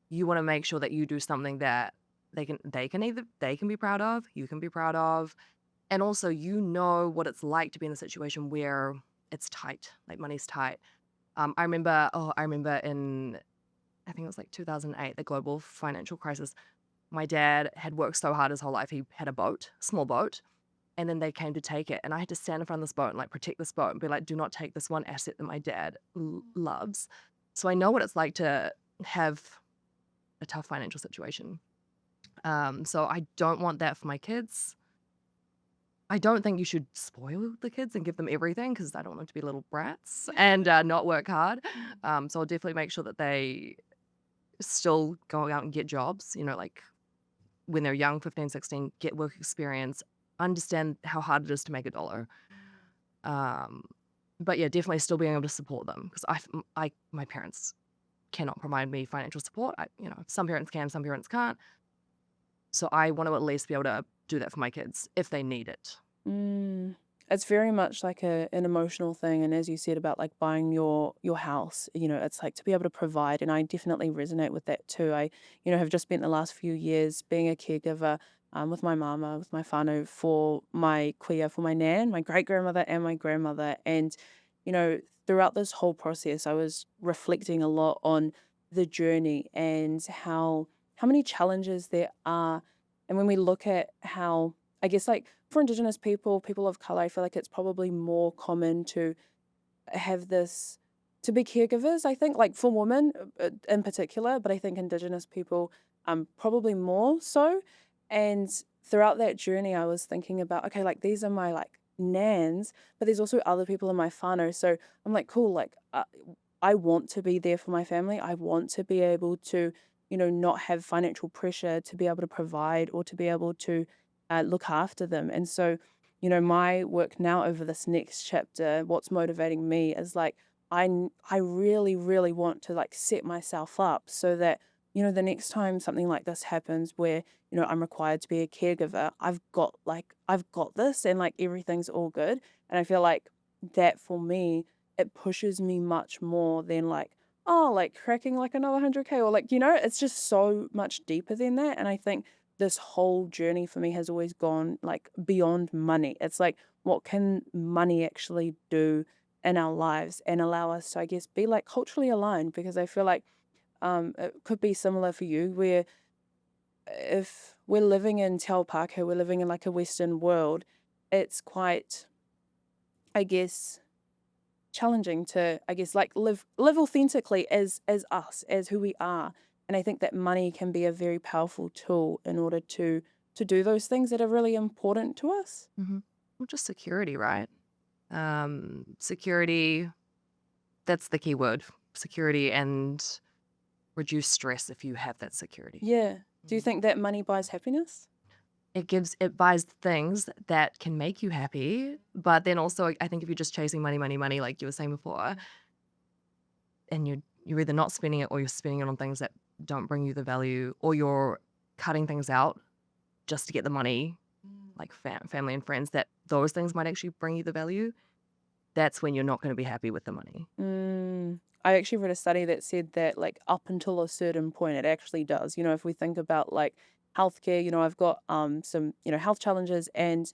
you want to make sure that you do something that they can be proud of, you can be proud of, and also what it's like to be in a situation where it's tight, like money's tight. I remember in I think it was like 2008, the global financial crisis. My dad had worked so hard his whole life. He had a boat, small boat, and then they came to take it. And I had to stand in front of this boat and like protect this boat and be like, do not take this one asset that my dad loves. So I know what it's like to have a tough financial situation. So I don't want that for my kids. I don't think you should spoil the kids and give them everything because I don't want them to be little brats and not work hard. So I'll definitely make sure that they still go out and get jobs, like when they're young, 15, 16, get work experience, understand how hard it is to make a dollar. Um, but yeah, definitely still being able to support them because my parents cannot provide me financial support. Some parents can, some parents can't. So I want to at least be able to do that for my kids if they need it. Mm. It's very much like an emotional thing, and as you said about like buying your house, it's like to be able to provide, and I definitely resonate with that too. I, have just spent the last few years being a caregiver with my mama, with my whānau for my kuia, for my nan, my great grandmother, and my grandmother, and you know throughout this whole process, I was reflecting a lot on the journey and how many challenges there are, and when we look at how I guess like for Indigenous people, people of color, I feel like it's probably more common to have this to be caregivers. I think like for women in particular, but I think Indigenous people probably more so. And throughout that journey, I was thinking about okay, like these are my like nans, but there's also other people in my whānau. So I'm like, cool, like I want to be there for my family. I want to be able to, not have financial pressure to be able to provide or to be able to look after them. And so, my work now over this next chapter, what's motivating me is like, I really, really want to like set myself up so that, the next time something like this happens where, I'm required to be a caregiver, I've got this and like everything's all good. And I feel like that for me, it pushes me much more than like oh, like cracking like another 100K or like, it's just so much deeper than that. And I think this whole journey for me has always gone like beyond money. It's like, what can money actually do in our lives and allow us to, I guess, be like culturally aligned? Because I feel like it could be similar for you, where if we're living in Te Aupaka, we're living in like a Western world, it's quite, I guess, challenging to, I guess, like live authentically as us, as who we are. And I think that money can be a very powerful tool in order to do those things that are really important to us. Hmm. Well, just security, right? Security, that's the key word. Security and reduce stress if you have that security. Yeah. Do you Mhm. think that money buys happiness? It buys things that can make you happy, but then also I think if you're just chasing money, money, money, like you were saying before, and you're either not spending it or you're spending it on things that don't bring you the value, or you're cutting things out just to get the money, like family and friends, that those things might actually bring you the value. That's when you're not going to be happy with the money. I actually read a study that said that, like, up until a certain point, it actually does. If we think about like healthcare, I've got some health challenges, and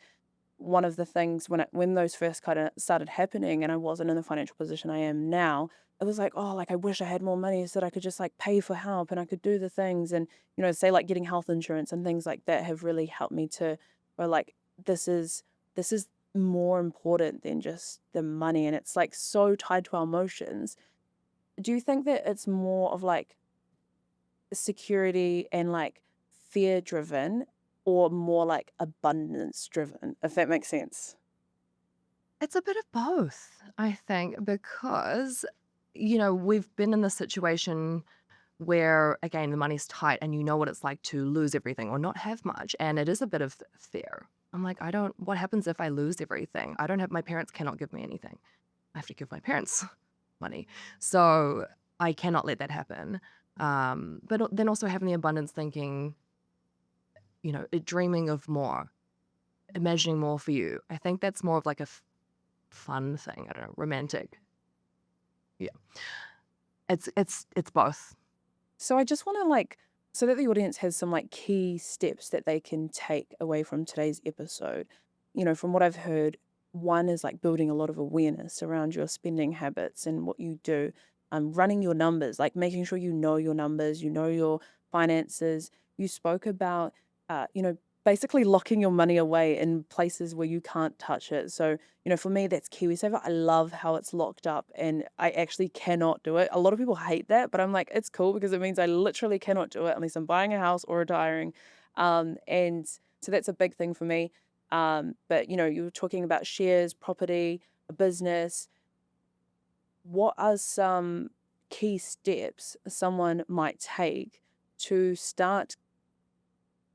one of the things when those first kind of started happening, and I wasn't in the financial position I am now, it was like, oh, like I wish I had more money so that I could just like pay for help and I could do the things, and say like getting health insurance and things like that have really helped me to, or like this is more important than just the money, and it's like so tied to our emotions. Do you think that it's more of like security and like fear driven, or more like abundance driven, if that makes sense? It's a bit of both, I think, because, we've been in this situation where, again, the money's tight and you know what it's like to lose everything or not have much. And it is a bit of fear. I'm like, what happens if I lose everything? I don't have, my parents cannot give me anything. I have to give my parents money. So I cannot let that happen. But then also having the abundance thinking, dreaming of more, imagining more for you. I think that's more of like a fun thing. I don't know, romantic. Yeah. It's both. So I just want to like, so that the audience has some like key steps that they can take away from today's episode. From what I've heard, one is like building a lot of awareness around your spending habits and what you do. Running your numbers, like making sure you know your numbers, you know your finances. You spoke about, basically locking your money away in places where you can't touch it. So, for me, that's KiwiSaver. I love how it's locked up and I actually cannot do it. A lot of people hate that, but I'm like, it's cool because it means I literally cannot do it unless I'm buying a house or retiring. And so that's a big thing for me. But, you were talking about shares, property, a business. What are some key steps someone might take to start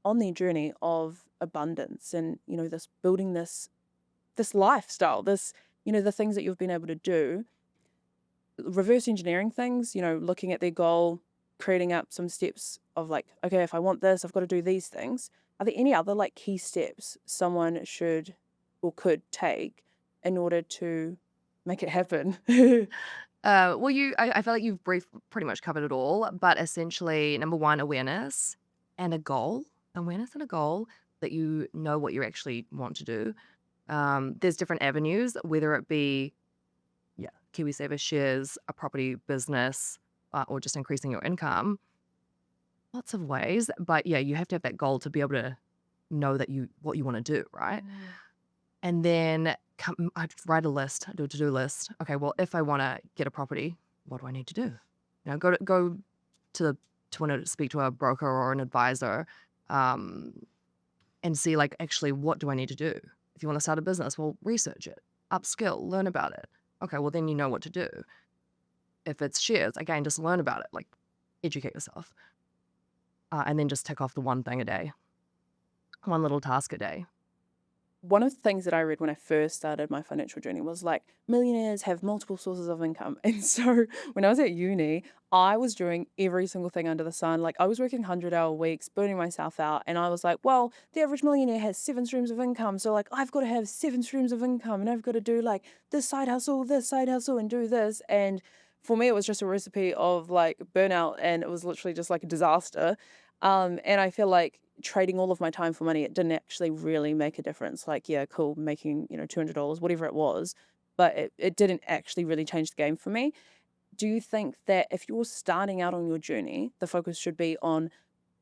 on their journey of abundance and, this building this lifestyle, the things that you've been able to do, reverse engineering things, looking at their goal, creating up some steps of like, okay, if I want this, I've got to do these things. Are there any other like key steps someone should or could take in order to make it happen? Well, I feel like you've pretty much covered it all, but essentially, number one, awareness and a goal. Awareness and a goal that you know what you actually want to do. There's different avenues, whether it be, yeah, KiwiSaver shares, a property business, or just increasing your income. Lots of ways, but yeah, you have to have that goal to be able to know that what you want to do, right? And then I'd write a list, do a to-do list. Okay, well, if I want to get a property, what do I need to do? Go to want to speak to a broker or an advisor, um, and see like actually what do I need to do? If you want to start a business, well, research it, upskill, learn about it. Okay, well then you know what to do. If it's shares, again, just learn about it, like educate yourself, and then just tick off the one thing a day, one little task a day. One of the things that I read when I first started my financial journey was like millionaires have multiple sources of income. And so when I was at uni, I was doing every single thing under the sun. Like I was working 100-hour weeks, burning myself out. And I was like, well, the average millionaire has 7 streams of income. So like I've got to have 7 streams of income and I've got to do like this side hustle, and do this. And for me, it was just a recipe of like burnout, and it was literally just like a disaster. And I feel like trading all of my time for money, it didn't actually really make a difference. Like, yeah, cool, making, $200, whatever it was, but it didn't actually really change the game for me. Do you think that if you're starting out on your journey, the focus should be on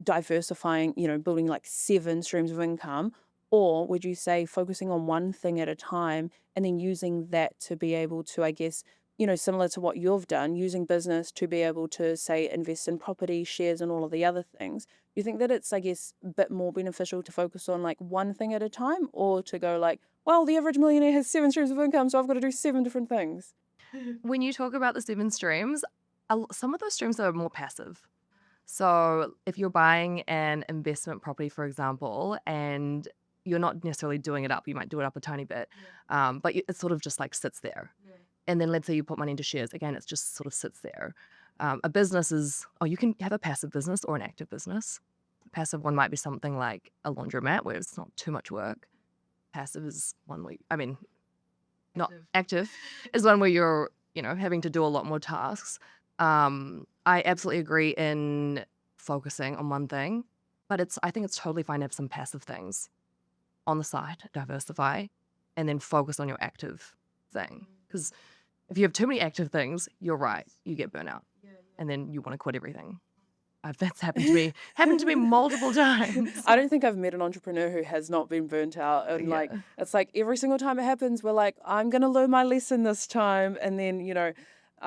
diversifying, building like 7 streams of income? Or would you say focusing on one thing at a time and then using that to be able to, I guess, similar to what you've done, using business to be able to, say, invest in property, shares, and all of the other things? Do you think that it's, I guess, a bit more beneficial to focus on like one thing at a time, or to go like, well, the average millionaire has 7 streams of income, so I've got to do 7 different things? When you talk about the 7 streams, some of those streams are more passive. So if you're buying an investment property, for example, and you're not necessarily doing it up, you might do it up a tiny bit, but it sort of just like sits there. And then let's say you put money into shares, again, it just sort of sits there. A business is, you can have a passive business or an active business. Passive one might be something like a laundromat where it's not too much work. Passive is one where, I mean, not active, is one where you're, having to do a lot more tasks. I absolutely agree in focusing on one thing, but I think it's totally fine to have some passive things on the side, diversify, and then focus on your active thing. Because if you have too many active things, you're right, you get burnout, and then you want to quit everything. That's happened to me multiple times. I don't think I've met an entrepreneur who has not been burnt out. And like, Yeah. it's like every single time it happens, we're like, I'm going to learn my lesson this time. And then,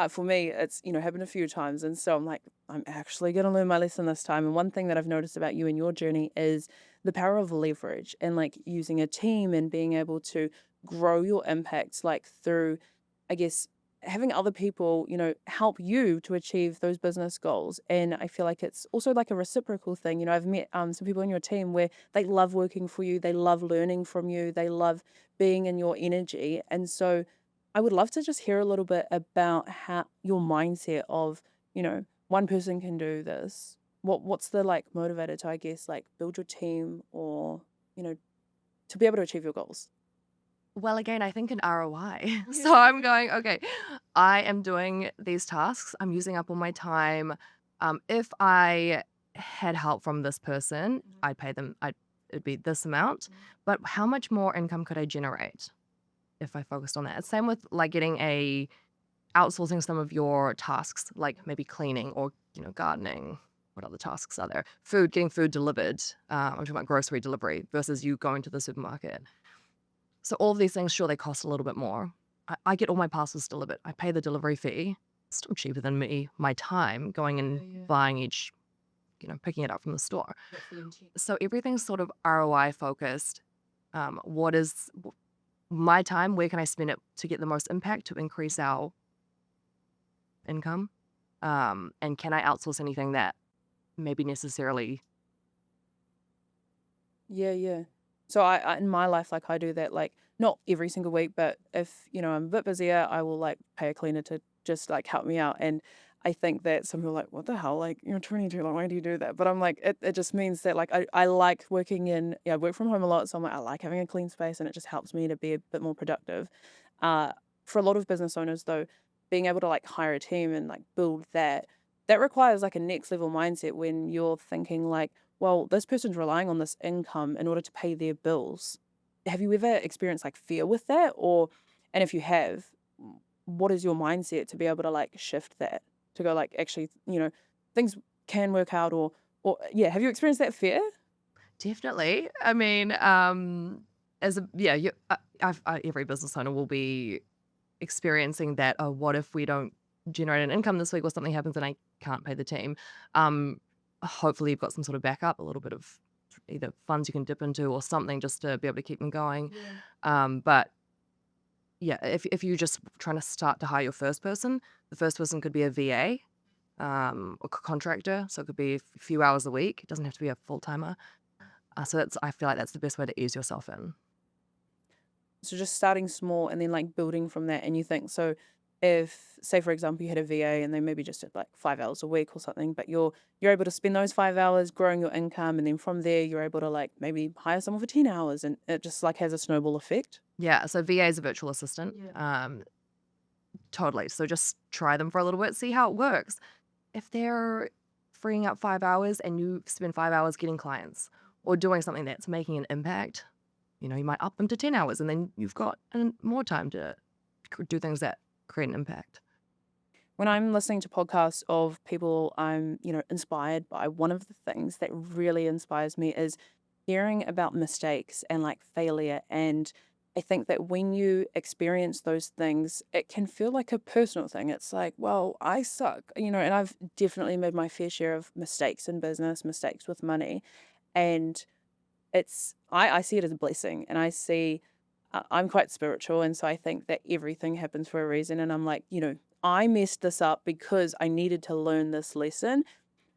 for me, it's, happened a few times. And so I'm like, I'm actually going to learn my lesson this time. And one thing that I've noticed about you and your journey is the power of leverage and like using a team and being able to grow your impacts, like through, I guess, having other people, help you to achieve those business goals. And I feel like it's also like a reciprocal thing. I've met some people in your team where they love working for you, they love learning from you, they love being in your energy. And so I would love to just hear a little bit about how your mindset of, one person can do this. What's the like motivator to, I guess, like build your team, or, to be able to achieve your goals? Well, again, I think an ROI. So I'm going, okay, I am doing these tasks. I'm using up all my time. If I had help from this person, I'd pay them, it'd be this amount. But how much more income could I generate if I focused on that? Same with like outsourcing some of your tasks, like maybe cleaning or, gardening. What other tasks are there? Getting food delivered. I'm talking about grocery delivery versus you going to the supermarket. So all of these things, sure, they cost a little bit more. I get all my parcels delivered. I pay the delivery fee. It's still cheaper than my time going and buying each, picking it up from the store. So everything's sort of ROI focused. What is my time? Where can I spend it to get the most impact to increase our income? And can I outsource anything that maybe necessarily? Yeah, yeah. So I in my life, like I do that, like not every single week, but if, I'm a bit busier, I will like pay a cleaner to just like help me out. And I think that some people are like, what the hell? Like, you're 22, like, why do you do that? But I'm like, it just means that like I like working I work from home a lot. So I'm like, I like having a clean space, and it just helps me to be a bit more productive. Uh, for a lot of business owners though, being able to like hire a team and like build that requires like a next level mindset when you're thinking like, well, this person's relying on this income in order to pay their bills. Have you ever experienced like fear with that? And if you have, what is your mindset to be able to like shift that, to go like, actually, things can work out, yeah, have you experienced that fear? Definitely. I mean, as a yeah, every business owner will be experiencing that. Oh, what if we don't generate an income this week, or something happens and I can't pay the team? Hopefully, you've got some sort of backup, a little bit of either funds you can dip into or something just to be able to keep them going. But yeah, if you're just trying to start to hire your first person, the first person could be a VA, or contractor, so it could be a few hours a week. It doesn't have to be a full timer. So I feel like that's the best way to ease yourself in. So just starting small and then like building from that. And you think, so if, say for example, you had a VA and they maybe just did like 5 hours a week or something, but you're able to spend those 5 hours growing your income, and then from there you're able to like maybe hire someone for 10 hours, and it just like has a snowball effect. Yeah, so VA is a virtual assistant. Totally. So just try them for a little bit, see how it works. If they're freeing up 5 hours and you spend 5 hours getting clients or doing something that's making an impact, you might up them to 10 hours and then you've got more time to do things that create an impact. When I'm listening to podcasts of people I'm, inspired by, one of the things that really inspires me is hearing about mistakes and like failure. And I think that when you experience those things, it can feel like a personal thing. It's like, well, I suck, and I've definitely made my fair share of mistakes in business, mistakes with money. And I see it as a blessing, and I see I'm quite spiritual, and so I think that everything happens for a reason. And I'm like, I messed this up because I needed to learn this lesson.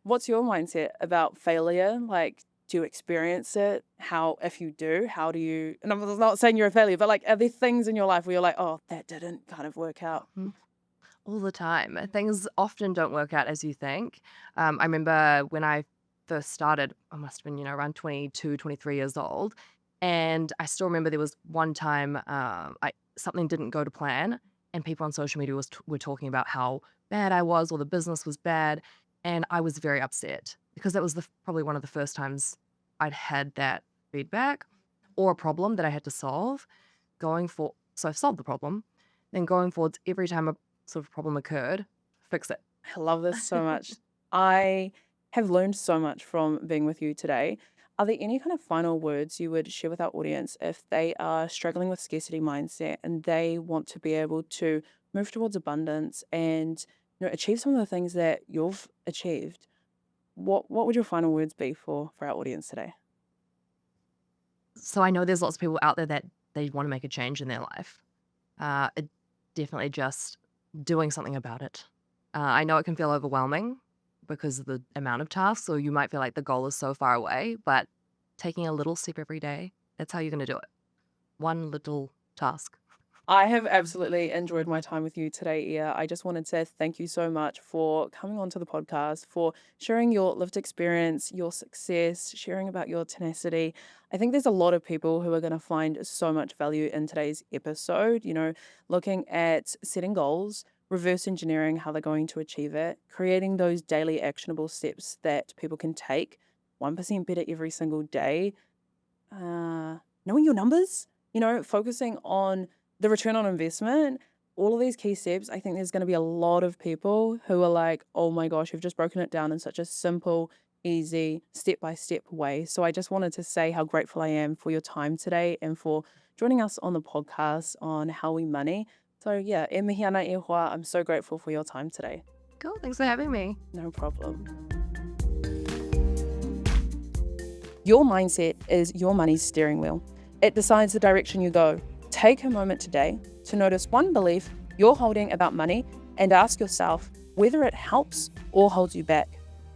What's your mindset about failure? Like, do you experience it? How, if you do, how do you? And I'm not saying you're a failure, but like, are there things in your life where you're like, oh, that didn't kind of work out? Mhm. All the time. Things often don't work out as you think. I remember when I first started, I must have been, around 22, 23 years old. And I still remember there was one time something didn't go to plan, and people on social media were talking about how bad I was or the business was bad. And I was very upset because that was probably one of the first times I'd had that feedback or a problem that I had to solve. So I've solved the problem. Then going forwards, every time a sort of problem occurred, fix it. I love this so much. I have learned so much from being with you today. Are there any kind of final words you would share with our audience if they are struggling with scarcity mindset and they want to be able to move towards abundance and achieve some of the things that you've achieved? What would your final words be for our audience today? So I know there's lots of people out there that they want to make a change in their life. It definitely just doing something about it. I know it can feel overwhelming because of the amount of tasks, or you might feel like the goal is so far away, but taking a little step every day, that's how you're going to do it. One little task. I have absolutely enjoyed my time with you today, Iyia. I just wanted to thank you so much for coming onto the podcast, for sharing your lived experience, your success, sharing about your tenacity. I think there's a lot of people who are going to find so much value in today's episode, looking at setting goals, reverse engineering how they're going to achieve it, creating those daily actionable steps that people can take 1% better every single day, knowing your numbers, focusing on the return on investment, all of these key steps. I think there's going to be a lot of people who are like, oh my gosh, you've just broken it down in such a simple, easy, step-by-step way. So I just wanted to say how grateful I am for your time today and for joining us on the podcast on How We Money. So yeah, e mihi ana e hoa. I'm so grateful for your time today. Cool. Thanks for having me. No problem. Your mindset is your money's steering wheel. It decides the direction you go. Take a moment today to notice one belief you're holding about money and ask yourself whether it helps or holds you back.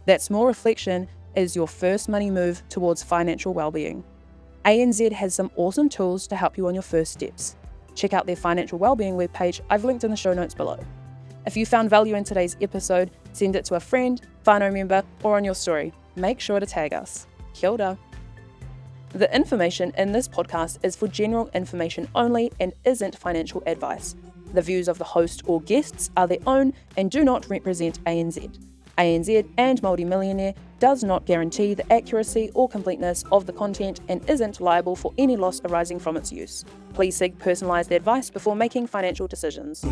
That small reflection is your first money move towards financial well-being. ANZ has some awesome tools to help you on your first steps. Check out their financial well-being webpage I've linked in the show notes below. If you found value in today's episode, send it to a friend, whānau member, or on your story. Make sure to tag us. Kia ora. The information in this podcast is for general information only and isn't financial advice. The views of the host or guests are their own and do not represent ANZ. ANZ and Māori Millionaire does not guarantee the accuracy or completeness of the content and isn't liable for any loss arising from its use. Please seek personalised advice before making financial decisions.